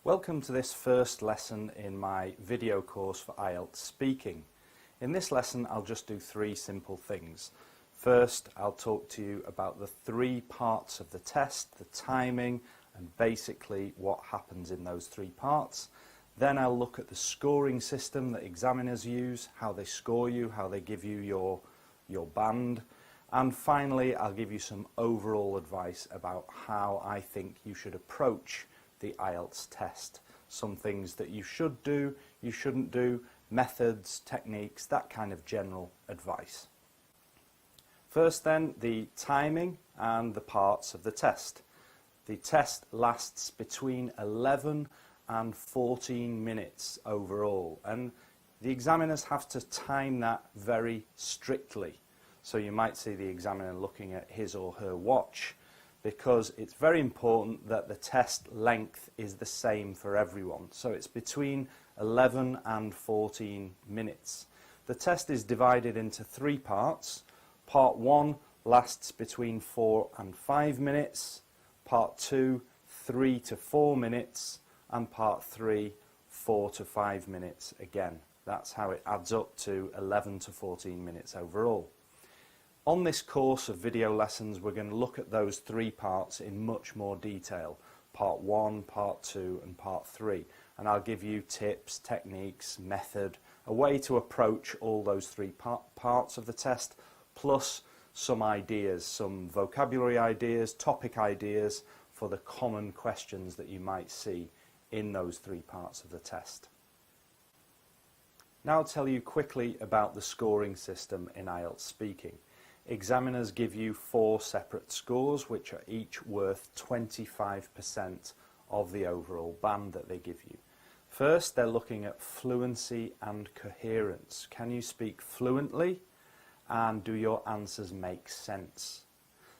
Welcome to this first lesson in my video course for IELTS Speaking. In this lesson I'll just do three simple things. First, I'll talk to you about the three parts of the test, the timing and basically what happens in those three parts. Then I'll look at the scoring system that examiners use, how they score you, how they give you your band. And finally, I'll give you some overall advice about how I think you should approach the IELTS test. Some things that you should do, you shouldn't do, methods, techniques, that kind of general advice. First then, the timing and the parts of the test. The test lasts between 11 and 14 minutes overall, and the examiners have to time that very strictly. So you might see the examiner looking at his or her watch, because it's very important that the test length is the same for everyone. So it's between 11 and 14 minutes. The test is divided into three parts. Part 1 lasts between 4 and 5 minutes, Part 2 3 to 4 minutes, and Part 3 4 to 5 minutes again. That's how it adds up to 11 to 14 minutes overall. On this course of video lessons, we're going to look at those three parts in much more detail. Part 1, Part 2 and Part 3. And I'll give you tips, techniques, method, a way to approach all those three parts of the test, plus some ideas, some vocabulary ideas, topic ideas for the common questions that you might see in those three parts of the test. Now I'll tell you quickly about the scoring system in IELTS Speaking. Examiners give you 4 separate scores, which are each worth 25% of the overall band that they give you. First, they're looking at fluency and coherence. Can you speak fluently, and do your answers make sense?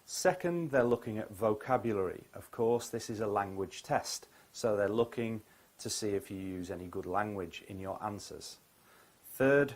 Second, they're looking at vocabulary. Of course, this is a language test, so they're looking to see if you use any good language in your answers. Third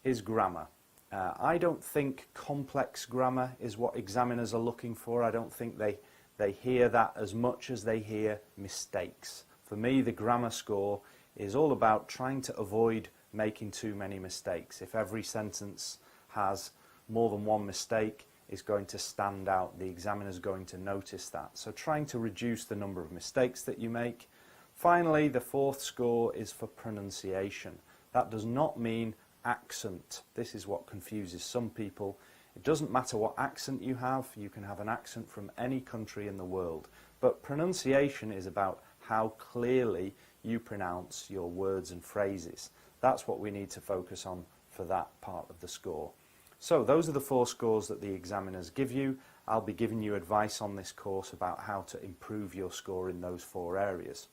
is grammar. I don't think complex grammar is what examiners are looking for. I don't think they hear that as much as they hear mistakes. For me, the grammar score is all about trying to avoid making too many mistakes. If every sentence has more than one mistake, it's going to stand out. The examiner's going to notice that. So trying to reduce the number of mistakes that you make. Finally, the 4th score is for pronunciation. That does not mean accent. This is what confuses some people. It doesn't matter what accent you have. You can have an accent from any country in the world. But pronunciation is about how clearly you pronounce your words and phrases. That's what we need to focus on for that part of the score. So those are the 4 scores that the examiners give you. I'll be giving you advice on this course about how to improve your score in those 4 areas.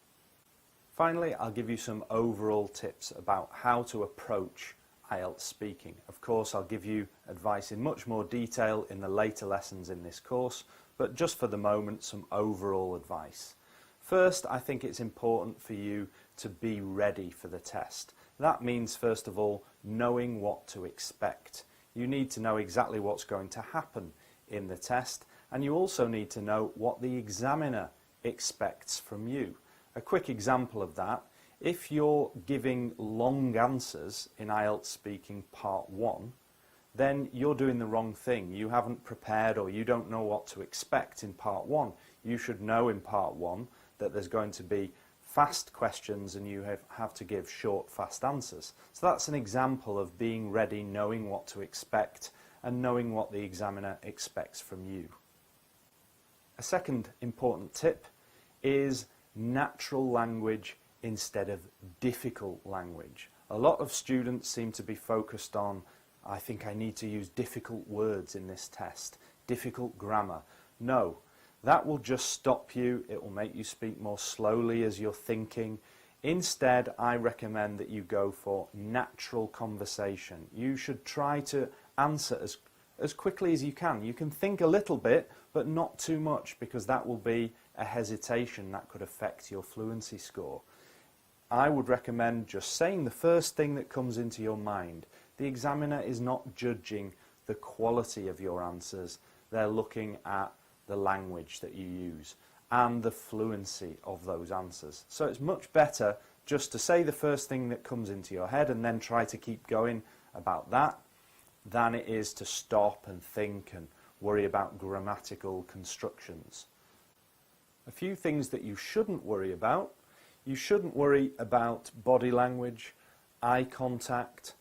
Finally, I'll give you some overall tips about how to approach IELTS speaking. Of course, I'll give you advice in much more detail in the later lessons in this course, but just for the moment, some overall advice. First, I think it's important for you to be ready for the test. That means, first of all, knowing what to expect. You need to know exactly what's going to happen in the test, and you also need to know what the examiner expects from you. A quick example of that: if you're giving long answers in IELTS Speaking Part 1, then you're doing the wrong thing. You haven't prepared, or you don't know what to expect in Part 1. You should know in Part 1 that there's going to be fast questions and you have to give short, fast answers. So that's an example of being ready, knowing what to expect and knowing what the examiner expects from you. A second important tip is natural language instead of difficult language. A lot of students seem to be focused on, I think I need to use difficult words in this test, difficult grammar. No, that will just stop you. It will make you speak more slowly as you're thinking. Instead, I recommend that you go for natural conversation. You should try to answer as quickly as you can. You can think a little bit, but not too much, because that will be a hesitation that could affect your fluency score. I would recommend just saying the first thing that comes into your mind. The examiner is not judging the quality of your answers. They're looking at the language that you use. and the fluency of those answers. So it's much better just to say the first thing that comes into your head and then try to keep going about that than it is to stop and think and worry about grammatical constructions. A few things that you shouldn't worry about. You shouldn't worry about body language, eye contact,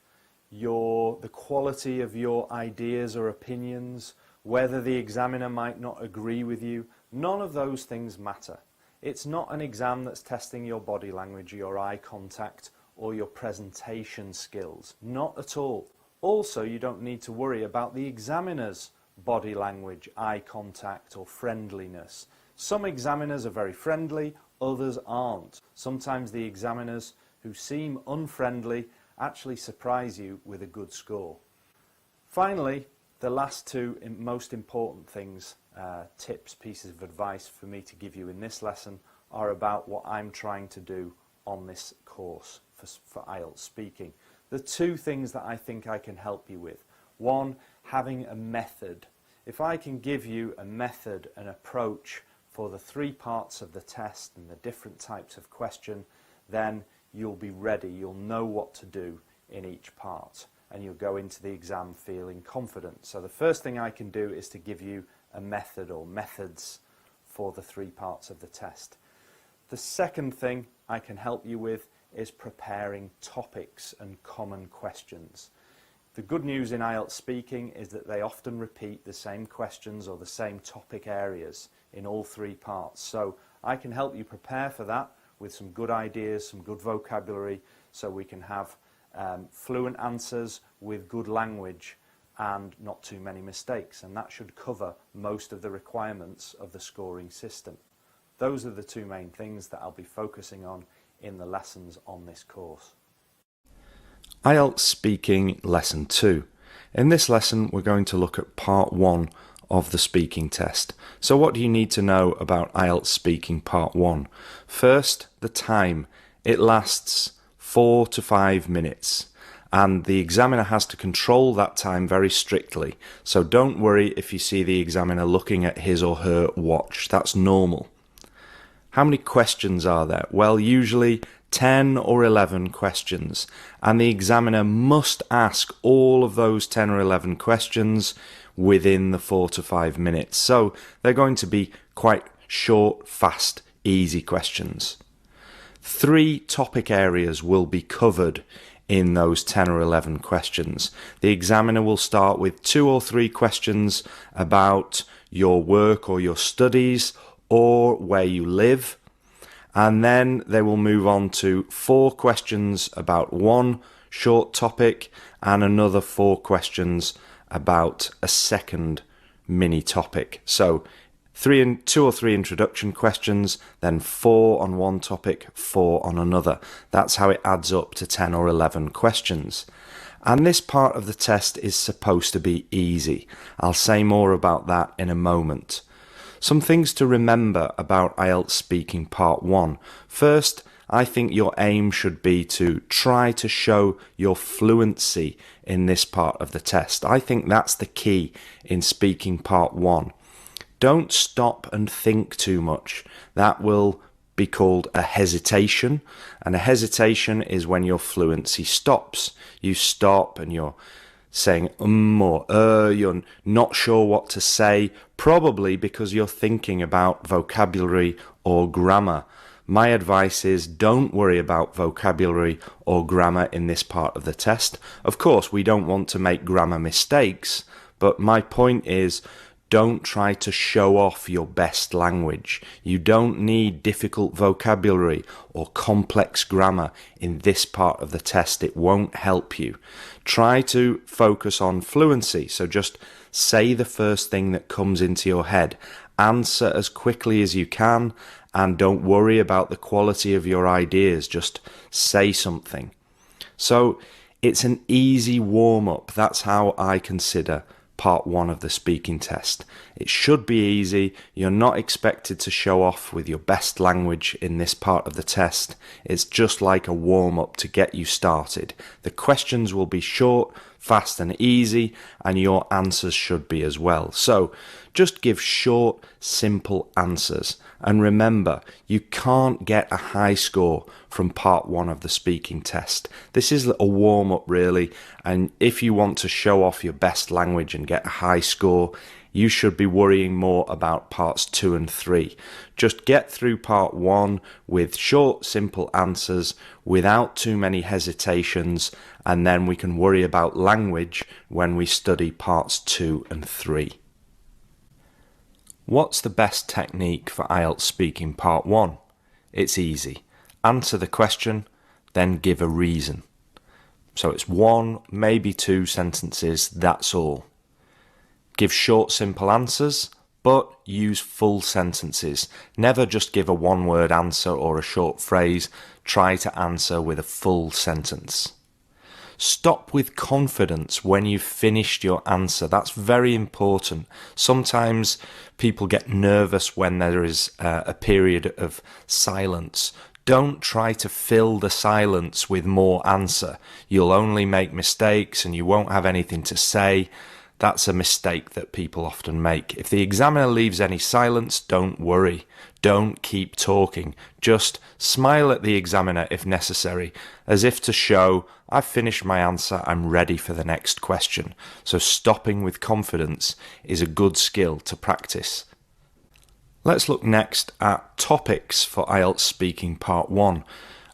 the quality of your ideas or opinions, whether the examiner might not agree with you. None of those things matter. It's not an exam that's testing your body language, your eye contact, or your presentation skills. Not at all. Also, you don't need to worry about the examiner's body language, eye contact, or friendliness. Some examiners are very friendly, others aren't. Sometimes the examiners who seem unfriendly actually surprise you with a good score. Finally, the last two most important things, tips, pieces of advice for me to give you in this lesson are about what I'm trying to do on this course for IELTS speaking. The two things that I think I can help you with. One, having a method. If I can give you a method, an approach for the three parts of the test and the different types of question, then you'll be ready. You'll know what to do in each part and you'll go into the exam feeling confident. So the first thing I can do is to give you a method or methods for the three parts of the test. The second thing I can help you with is preparing topics and common questions. The good news in IELTS speaking is that they often repeat the same questions or the same topic areas in all three parts. So I can help you prepare for that with some good ideas, some good vocabulary, so we can have fluent answers with good language and not too many mistakes. And that should cover most of the requirements of the scoring system. Those are the two main things that I'll be focusing on in the lessons on this course. IELTS Speaking Lesson 2. In this lesson we're going to look at Part 1 of the speaking test. So what do you need to know about IELTS Speaking Part 1? First, the time. It lasts 4 to 5 minutes and the examiner has to control that time very strictly. So don't worry if you see the examiner looking at his or her watch. That's normal. How many questions are there? Well, usually 10 or 11 questions, and the examiner must ask all of those 10 or 11 questions within the 4 to 5 minutes. So they're going to be quite short, fast, easy questions. 3 topic areas will be covered in those 10 or 11 questions. The examiner will start with 2 or 3 questions about your work or your studies or where you live, and then they will move on to 4 questions about one short topic and another 4 questions about a second mini topic. So 2 or 3 introduction questions, then 4 on one topic, 4 on another. That's how it adds up to 10 or 11 questions. And this part of the test is supposed to be easy. I'll say more about that in a moment. Some things to remember about IELTS Speaking Part 1. First, I think your aim should be to try to show your fluency in this part of the test. I think that's the key in Speaking Part 1. Don't stop and think too much. That will be called a hesitation, and a hesitation is when your fluency stops. You stop and you're saying or you're not sure what to say, probably because you're thinking about vocabulary or grammar. My advice is don't worry about vocabulary or grammar in this part of the test. Of course, we don't want to make grammar mistakes, but my point is don't try to show off your best language. You don't need difficult vocabulary or complex grammar in this part of the test. It won't help you. Try to focus on fluency. So just say the first thing that comes into your head. Answer as quickly as you can, and don't worry about the quality of your ideas. Just say something. So it's an easy warm-up. That's how I consider Part 1 of the speaking test. It should be easy. You're not expected to show off with your best language in this part of the test. It's just like a warm-up to get you started. The questions will be short, fast and easy, and your answers should be as well. So Just give short, simple answers. And remember, you can't get a high score from part 1 of the speaking test. This is a warm-up really, and if you want to show off your best language and get a high score, you should be worrying more about parts 2 and 3. Just get through part 1 with short, simple answers without too many hesitations, and then we can worry about language when we study parts 2 and 3. What's the best technique for IELTS speaking part 1? It's easy. Answer the question, then give a reason. So it's 1, maybe 2 sentences, that's all. Give short, simple answers, but use full sentences. Never just give a one-word answer or a short phrase. Try to answer with a full sentence. Stop with confidence when you've finished your answer. That's very important. Sometimes people get nervous when there is a period of silence. Don't try to fill the silence with more answer. You'll only make mistakes and you won't have anything to say. That's a mistake that people often make. If the examiner leaves any silence, don't worry. Don't keep talking. Just smile at the examiner if necessary, as if to show, I've finished my answer, I'm ready for the next question. So stopping with confidence is a good skill to practice. Let's look next at topics for IELTS speaking part 1.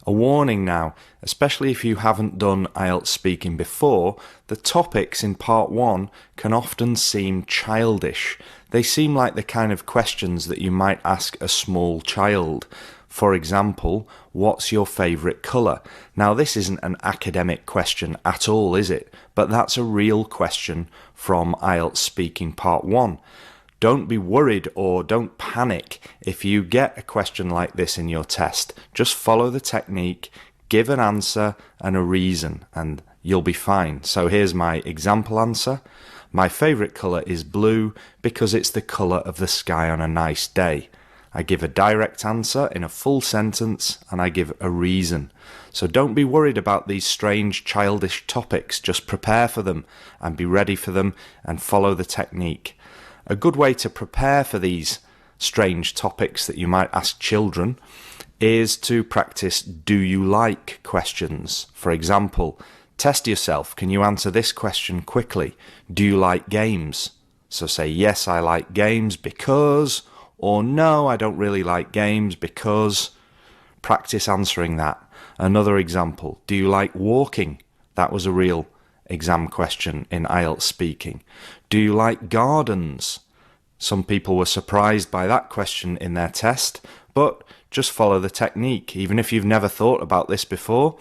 A warning now, especially if you haven't done IELTS speaking before, the topics in part 1 can often seem childish. They seem like the kind of questions that you might ask a small child. For example, what's your favourite colour? Now this isn't an academic question at all, is it? But that's a real question from IELTS speaking part 1. Don't be worried or don't panic if you get a question like this in your test. Just follow the technique, give an answer and a reason, and you'll be fine. So here's my example answer. My favourite colour is blue because it's the colour of the sky on a nice day. I give a direct answer in a full sentence and I give a reason. So don't be worried about these strange childish topics. Just prepare for them and be ready for them and follow the technique. A good way to prepare for these strange topics that you might ask children is to practice do you like questions. For example, test yourself. Can you answer this question quickly? Do you like games? So say yes, I like games because, or no, I don't really like games because. Practice answering that. Another example, do you like walking? That was a real exam question in IELTS speaking. Do you like gardens? Some people were surprised by that question in their test, but just follow the technique. Even if you've never thought about this before,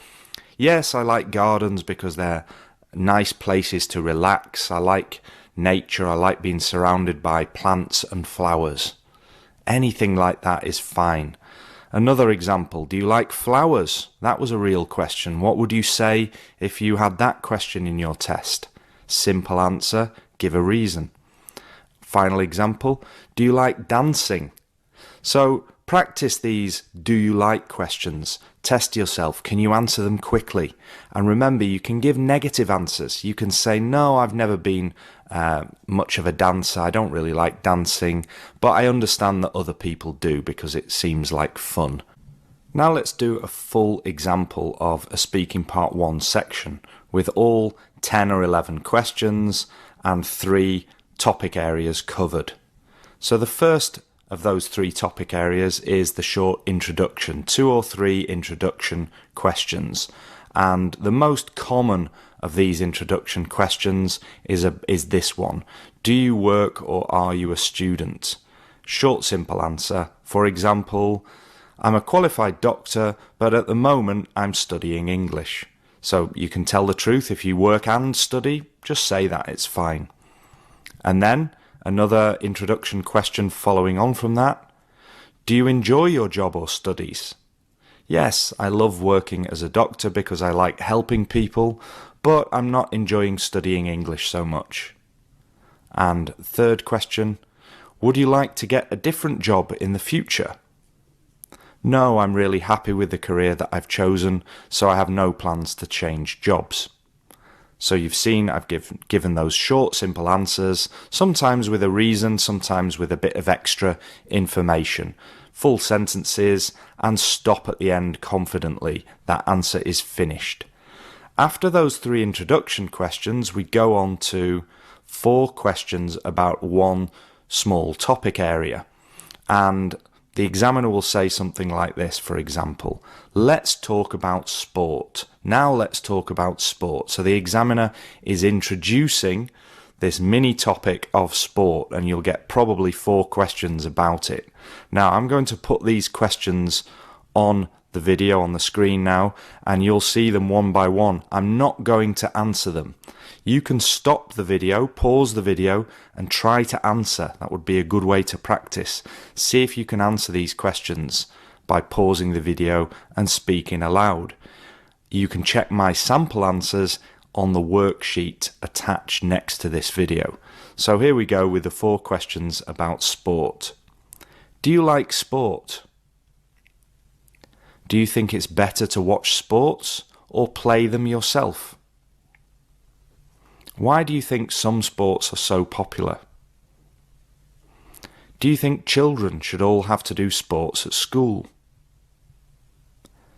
yes, I like gardens because they're nice places to relax. I like nature. I like being surrounded by plants and flowers. Anything like that is fine. Another example, do you like flowers? That was a real question. What would you say if you had that question in your test? Simple answer, give a reason. Final example, do you like dancing? So practice these do you like questions. Test yourself. Can you answer them quickly? And remember, you can give negative answers. You can say, no, I've never been much of a dancer. I don't really like dancing, but I understand that other people do because it seems like fun. Now let's do a full example of a speaking part 1 section with all 10 or 11 questions and 3 topic areas covered. So the first of those 3 topic areas is the short introduction, 2 or 3 introduction questions. And the most common of these introduction questions is this one. Do you work or are you a student? Short, simple answer. For example, I'm a qualified doctor, but at the moment I'm studying English. So you can tell the truth. If you work and study, just say that, it's fine. And then another introduction question following on from that. Do you enjoy your job or studies? Yes, I love working as a doctor because I like helping people, but I'm not enjoying studying English so much. And third question, would you like to get a different job in the future? No, I'm really happy with the career that I've chosen, so I have no plans to change jobs. So you've seen I've given those short, simple answers, sometimes with a reason, sometimes with a bit of extra information. Full sentences, and stop at the end confidently. That answer is finished. After those 3 introduction questions, we go on to 4 questions about one small topic area. And the examiner will say something like this, for example, let's talk about sport. Now let's talk about sport. So the examiner is introducing this mini topic of sport, and you'll get probably 4 questions about it. Now I'm going to put these questions on the video on the screen now, and you'll see them one by one. I'm not going to answer them. You can stop the video, pause the video, and try to answer. That would be a good way to practice. See if you can answer these questions by pausing the video and speaking aloud. You can check my sample answers on the worksheet attached next to this video. So here we go with the 4 questions about sport. Do you like sport? Do you think it's better to watch sports or play them yourself? Why do you think some sports are so popular? Do you think children should all have to do sports at school?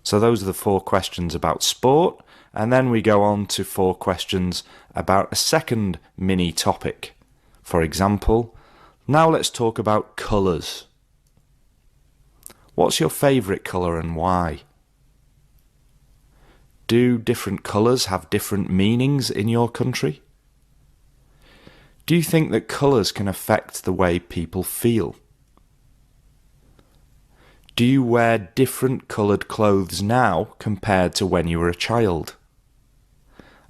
So those are the 4 questions about sport, and then we go on to 4 questions about a second mini topic. For example, now let's talk about colours. What's your favourite colour and why? Do different colours have different meanings in your country? Do you think that colours can affect the way people feel? Do you wear different coloured clothes now compared to when you were a child?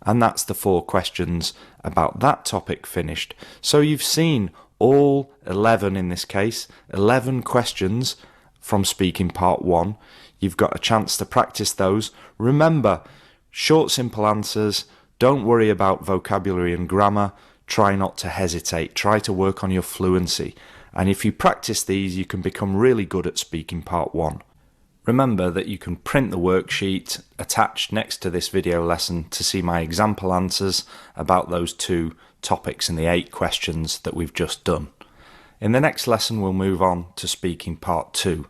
And that's the 4 questions about that topic finished. So you've seen all 11 in this case, 11 questions from Speaking Part 1. You've got a chance to practice those. Remember, short, simple answers. Don't worry about vocabulary and grammar. Try not to hesitate. Try to work on your fluency. And if you practice these, you can become really good at Speaking Part 1. Remember that you can print the worksheet attached next to this video lesson to see my example answers about those 2 topics and the 8 questions that we've just done. In the next lesson, we'll move on to Speaking Part 2.